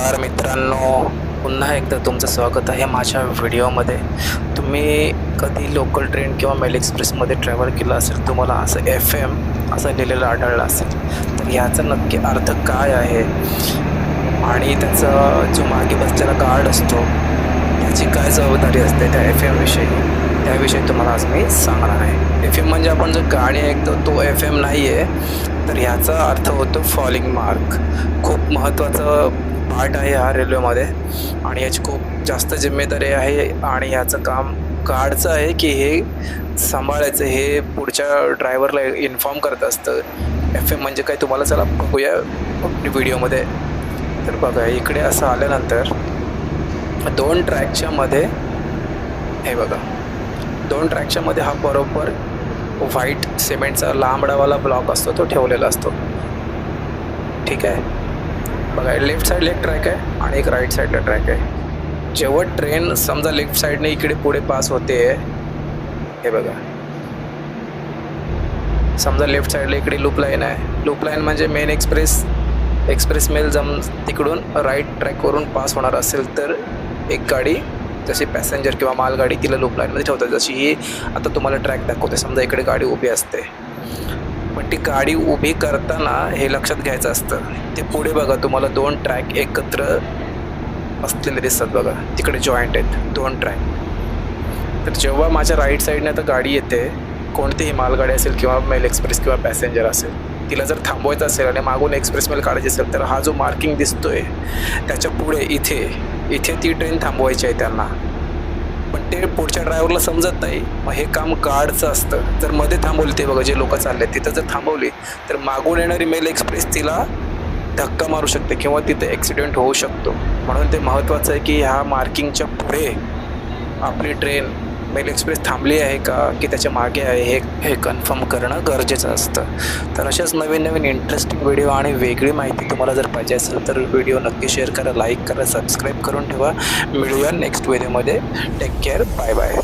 नमस्कार मित्रांनो, पुन्हा एकदा तुमचं स्वागत आहे माझ्या व्हिडिओमध्ये. तुम्ही कधी लोकल ट्रेन किंवा मेल एक्सप्रेसमध्ये ट्रॅव्हल केलं असेल, तुम्हाला असं FM असं लिहिलेलं आढळलं असेल, तर याचा नक्की अर्थ काय आहे आणि त्याचा जो मागे बसलेला गार्ड असतो त्याची काय जबाबदारी असते त्या FM विषयी, त्याविषयी तुम्हाला आज मी सांगणार आहे. FM म्हणजे आपण जो गाणी ऐकतो तो FM नाही आहे, तर ह्याचा अर्थ होतो फॉलिंग मार्क. खूप महत्त्वाचं पार्ट आहे हा रेल्वेमध्ये आणि याची खूप जास्त जिम्मेदारी आहे आणि ह्याचं काम गार्डचं आहे की हे सांभाळायचं, हे पुढच्या ड्रायव्हरला इन्फॉर्म करत असतं. FM म्हणजे काय तुम्हाला चला बघूया व्हिडिओमध्ये. तर बघा, इकडे असं आल्यानंतर दोन ट्रॅकच्या मध्ये हे बघा, दोन ट्रॅकच्या मध्ये हा बरोबर व्हाईट सिमेंटचा लांबडावाला ब्लॉक असतो, तो ठेवलेला असतो. ठीक आहे, बघा लेफ्ट साईडला एक ट्रॅक आहे आणि एक राईट साईडला ट्रॅक आहे. जेव्हा ट्रेन समजा लेफ्ट साईडने इकडे पुढे पास होते, हे बघा, समजा लेफ्ट साईडला इकडे लूप लाईन आहे. लूप लाईन म्हणजे मेन एक्सप्रेस मेल तिकडून राईट ट्रॅकवरून पास होणार असेल तर एक गाडी, जशी पॅसेंजर किंवा मालगाडी, तिला लूप लाईनमध्ये ठेवतात. जशी ही आता तुम्हाला ट्रॅक दाखवते, समजा इकडे गाडी उभी असते, पण ती गाडी उभी करताना हे लक्षात घ्यायचं असतं, ते पुढे बघा तुम्हाला दोन ट्रॅक एकत्र असलेले दिसतात. बघा तिकडे जॉईंट आहेत दोन ट्रॅक. तर जेव्हा माझ्या राईट साईडने आता गाडी येते, कोणतीही मालगाडी असेल किंवा मेल एक्सप्रेस किंवा पॅसेंजर असेल, तिला जर थांबवायचं असेल आणि मागून एक्सप्रेस मेल काढायची असेल, तर हा जो मार्किंग दिसतोय त्याच्या पुढे इथे ती ट्रेन थांबवायची आहे त्यांना. पण ते पुढच्या ड्रायव्हरला समजत नाही, मग हे काम गार्डचं असतं. जर मध्ये थांबवली, ते बघा जे लोक चालले तिथं जर थांबवली, तर मागून येणारी मेल एक्सप्रेस तिला धक्का मारू शकते किंवा तिथे ॲक्सिडेंट होऊ शकतो. म्हणून ते महत्त्वाचं आहे की ह्या मार्किंगच्या पुढे आपली ट्रेन मेल एक्सप्रेस थांबली आहे का की त्याच्या मागे आहे, हे कन्फर्म करणं गरजेचं असतं. तर अशाच नवीन इंटरेस्टिंग व्हिडिओ आणि वेगळी माहिती तुम्हाला जर पाहिजे असेल तर व्हिडिओ नक्की शेअर करा, लाईक करा, सबस्क्राईब करून ठेवा. मिळूया नेक्स्ट व्हिडिओमध्ये. Take care, bye bye.